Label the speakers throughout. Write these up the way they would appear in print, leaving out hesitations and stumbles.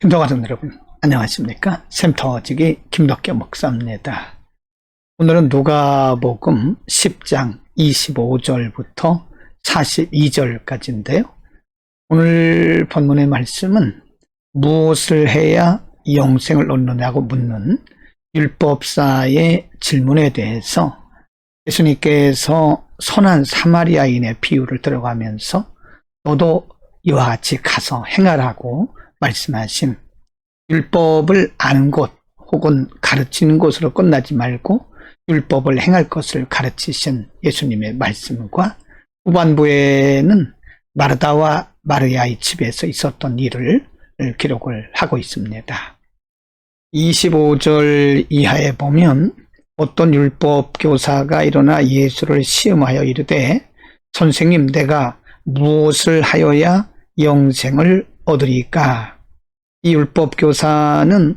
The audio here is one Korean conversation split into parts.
Speaker 1: 김덕환 여러분 안녕하십니까? 샘터지기 김덕겸 목사입니다. 오늘은 누가복음 10장 25절부터 42절까지인데요. 오늘 본문의 말씀은 무엇을 해야 영생을 얻느냐고 묻는 율법사의 질문에 대해서 예수님께서 선한 사마리아인의 비유를 들어가면서 너도 이와 같이 가서 행하라고 말씀하신 율법을 아는 곳 혹은 가르치는 곳으로 끝나지 말고 율법을 행할 것을 가르치신 예수님의 말씀과 후반부에는 마르다와 마르야의 집에서 있었던 일을 기록을 하고 있습니다. 25절 이하에 보면 어떤 율법 교사가 일어나 예수를 시험하여 이르되 선생님 내가 무엇을 하여야 영생을 얻으리까? 이 율법 교사는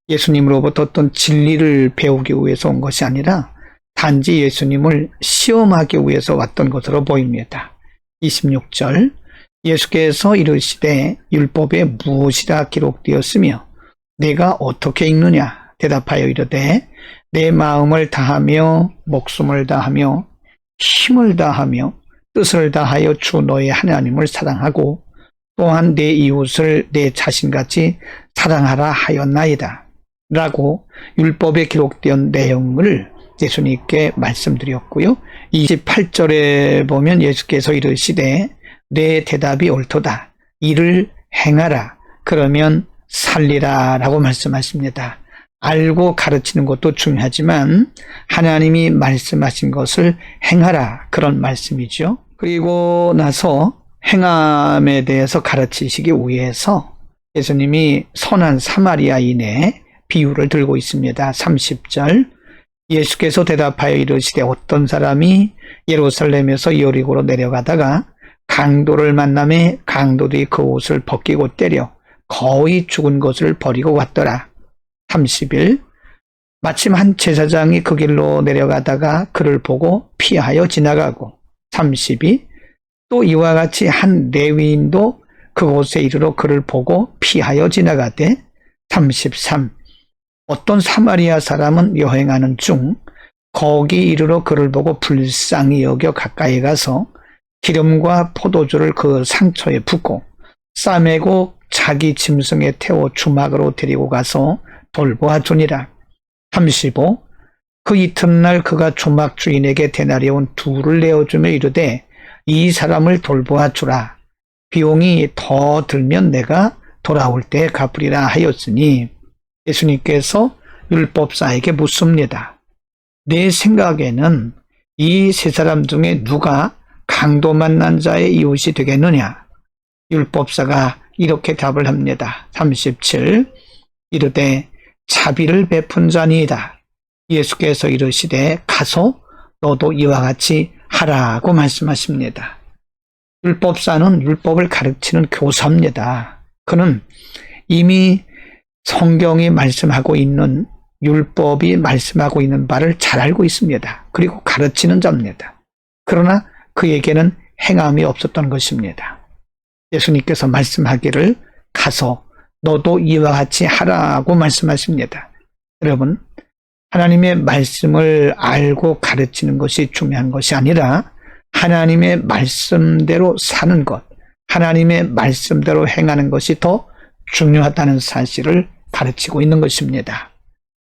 Speaker 1: 예수님으로부터 어떤 진리를 배우기 위해서 온 것이 아니라 단지 예수님을 시험하기 위해서 왔던 것으로 보입니다. 26절 예수께서 이르시되 율법에 무엇이라 기록되었으며 내가 어떻게 읽느냐 대답하여 이르되 내 마음을 다하며 목숨을 다하며 힘을 다하며 뜻을 다하여 주 너의 하나님을 사랑하고 또한 내 이웃을 내 자신같이 사랑하라 하였나이다 라고 율법에 기록된 내용을 예수님께 말씀드렸고요. 28절에 보면 예수께서 이르시되 내 대답이 옳도다. 이를 행하라. 그러면 살리라 라고 말씀하십니다. 알고 가르치는 것도 중요하지만 하나님이 말씀하신 것을 행하라 그런 말씀이죠. 그리고 나서 행함에 대해서 가르치시기 위해서 예수님이 선한 사마리아인의 비유를 들고 있습니다. 30절 예수께서 대답하여 이르시되 어떤 사람이 예루살렘에서 여리고로 내려가다가 강도를 만나매 강도들이 그 옷을 벗기고 때려 거의 죽은 것을 버리고 왔더라. 30일 마침 한 제사장이 그 길로 내려가다가 그를 보고 피하여 지나가고 32 또 이와 같이 한 레위인도 그곳에 이르러 그를 보고 피하여 지나가되 33 어떤 사마리아 사람은 여행하는 중 거기 이르러 그를 보고 불쌍히 여겨 가까이 가서 기름과 포도주를 그 상처에 붓고 싸매고 자기 짐승에 태워 주막으로 데리고 가서 돌보아 주니라. 35 그 이튿날 그가 주막 주인에게 데나리온 둘을 내어주며 이르되 이 사람을 돌보아 주라. 비용이 더 들면 내가 돌아올 때 갚으리라 하였으니 예수님께서 율법사에게 묻습니다. 내 생각에는 이 세 사람 중에 누가 강도 만난 자의 이웃이 되겠느냐? 율법사가 이렇게 답을 합니다. 37 이르되 자비를 베푼 자니이다. 예수께서 이르시되 가서 너도 이와 같이 하라고 말씀하십니다. 율법사는 율법을 가르치는 교사입니다. 그는 이미 성경이 말씀하고 있는 율법이 말씀하고 있는 바를 잘 알고 있습니다. 그리고 가르치는 자입니다. 그러나 그에게는 행함이 없었던 것입니다. 예수님께서 말씀하기를 가서 너도 이와 같이 하라고 말씀하십니다. 여러분 하나님의 말씀을 알고 가르치는 것이 중요한 것이 아니라 하나님의 말씀대로 사는 것, 하나님의 말씀대로 행하는 것이 더 중요하다는 사실을 가르치고 있는 것입니다.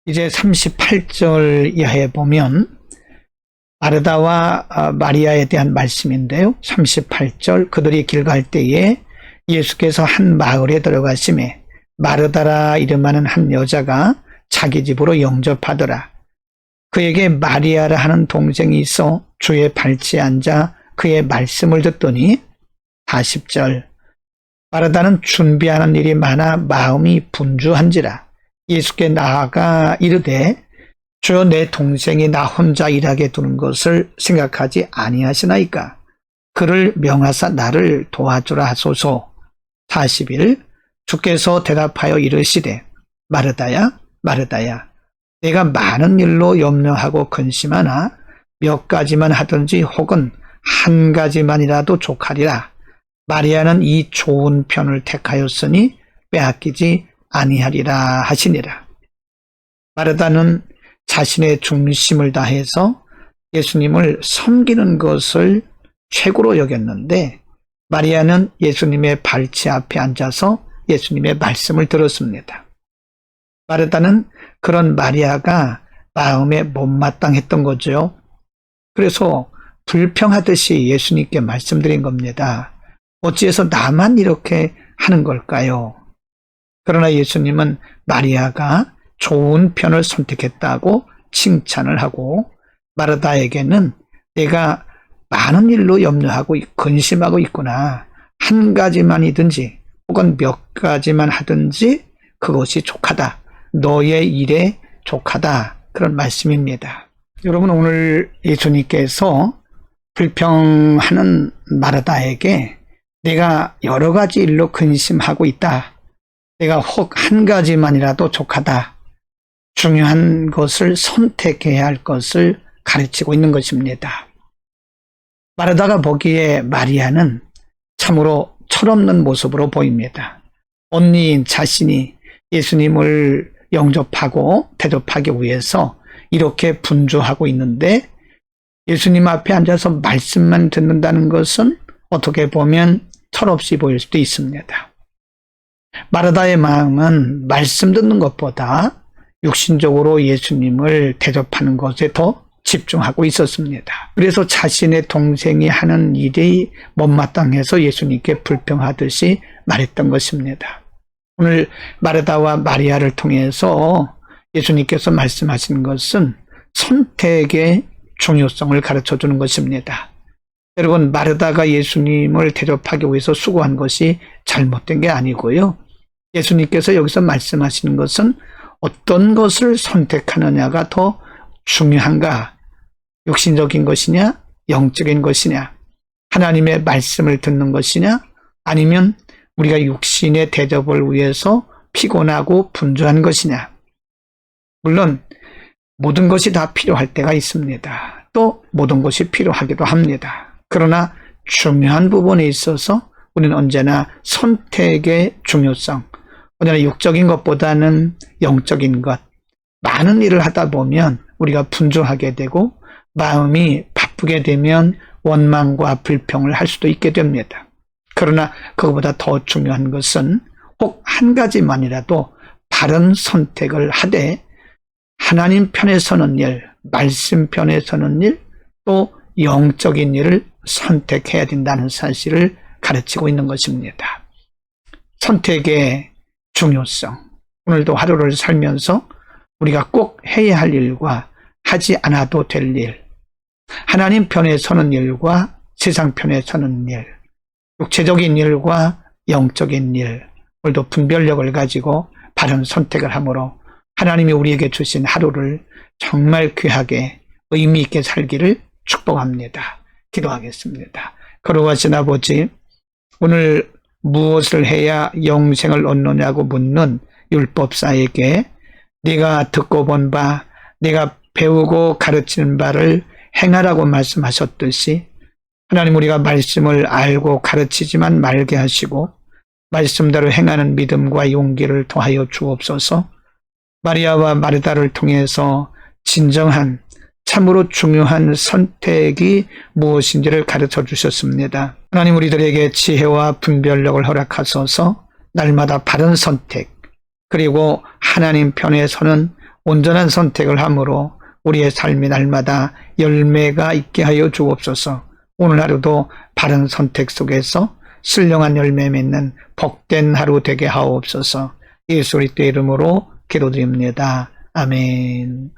Speaker 1: 이제 38절 이하에 보면 마르다와 마리아에 대한 말씀인데요. 38절 그들이 길 갈 때에 예수께서 한 마을에 들어가심에 마르다라 이름하는 한 여자가 자기 집으로 영접하더라. 그에게 마리아라 하는 동생이 있어 주의 발치에 앉아 그의 말씀을 듣더니 40절 마르다는 준비하는 일이 많아 마음이 분주한지라 예수께 나아가 이르되 주여 내 동생이 나 혼자 일하게 두는 것을 생각하지 아니하시나이까 그를 명하사 나를 도와주라 하소서. 40일 주께서 대답하여 이르시되 마르다야 마르다야 내가 많은 일로 염려하고 근심하나 몇 가지만 하든지 혹은 한 가지만이라도 족하리라. 마리아는 이 좋은 편을 택하였으니 빼앗기지 아니하리라 하시니라. 마르다는 자신의 중심을 다해서 예수님을 섬기는 것을 최고로 여겼는데, 마리아는 예수님의 발치 앞에 앉아서 예수님의 말씀을 들었습니다. 마르다는 그런 마리아가 마음에 못마땅했던 거죠. 그래서 불평하듯이 예수님께 말씀드린 겁니다. 어찌해서 나만 이렇게 하는 걸까요? 그러나 예수님은 마리아가 좋은 편을 선택했다고 칭찬을 하고, 마르다에게는 내가 많은 일로 염려하고 근심하고 있구나. 한 가지만이든지 혹은 몇 가지만 하든지 그것이 족하다. 너의 일에 족하다. 그런 말씀입니다. 여러분, 오늘 예수님께서 불평하는 마르다에게 내가 여러 가지 일로 근심하고 있다. 내가 혹 한 가지만이라도 족하다. 중요한 것을 선택해야 할 것을 가르치고 있는 것입니다. 마르다가 보기에 마리아는 참으로 철없는 모습으로 보입니다. 언니인 자신이 예수님을 영접하고 대접하기 위해서 이렇게 분주하고 있는데, 예수님 앞에 앉아서 말씀만 듣는다는 것은 어떻게 보면 철없이 보일 수도 있습니다. 마르다의 마음은 말씀 듣는 것보다 육신적으로 예수님을 대접하는 것에 더 집중하고 있었습니다. 그래서 자신의 동생이 하는 일이 못마땅해서 예수님께 불평하듯이 말했던 것입니다. 오늘 마르다와 마리아를 통해서 예수님께서 말씀하신 것은 선택의 중요성을 가르쳐주는 것입니다. 여러분, 마르다가 예수님을 대접하기 위해서 수고한 것이 잘못된 게 아니고요. 예수님께서 여기서 말씀하시는 것은 어떤 것을 선택하느냐가 더 중요한가? 육신적인 것이냐? 영적인 것이냐? 하나님의 말씀을 듣는 것이냐? 아니면 우리가 육신의 대접을 위해서 피곤하고 분주한 것이냐? 물론 모든 것이 다 필요할 때가 있습니다. 또 모든 것이 필요하기도 합니다. 그러나 중요한 부분에 있어서 우리는 언제나 선택의 중요성, 언제나 육적인 것보다는 영적인 것, 많은 일을 하다 보면 우리가 분주하게 되고 마음이 바쁘게 되면 원망과 불평을 할 수도 있게 됩니다. 그러나 그것보다 더 중요한 것은 혹 한 가지만이라도 바른 선택을 하되 하나님 편에 서는 일, 말씀 편에 서는 일, 또 영적인 일을 선택해야 된다는 사실을 가르치고 있는 것입니다. 선택의 중요성, 오늘도 하루를 살면서 우리가 꼭 해야 할 일과 하지 않아도 될 일, 하나님 편에 서는 일과 세상 편에 서는 일, 육체적인 일과 영적인 일, 오늘도 분별력을 가지고 바른 선택을 함으로 하나님이 우리에게 주신 하루를 정말 귀하게 의미 있게 살기를 축복합니다. 기도하겠습니다. 거룩하신 아버지, 오늘 무엇을 해야 영생을 얻느냐고 묻는 율법사에게 네가 듣고 본 바, 네가 배우고 가르치는 바를 행하라고 말씀하셨듯이 하나님, 우리가 말씀을 알고 가르치지만 말게 하시고 말씀대로 행하는 믿음과 용기를 더하여 주옵소서. 마리아와 마르다를 통해서 진정한 참으로 중요한 선택이 무엇인지를 가르쳐 주셨습니다. 하나님, 우리들에게 지혜와 분별력을 허락하소서. 날마다 바른 선택, 그리고 하나님 편에 서는 온전한 선택을 함으로 우리의 삶이 날마다 열매가 있게 하여 주옵소서. 오늘 하루도 바른 선택 속에서 신령한 열매 맺는 복된 하루 되게 하옵소서. 예수 그리스도의 이름으로 기도드립니다. 아멘.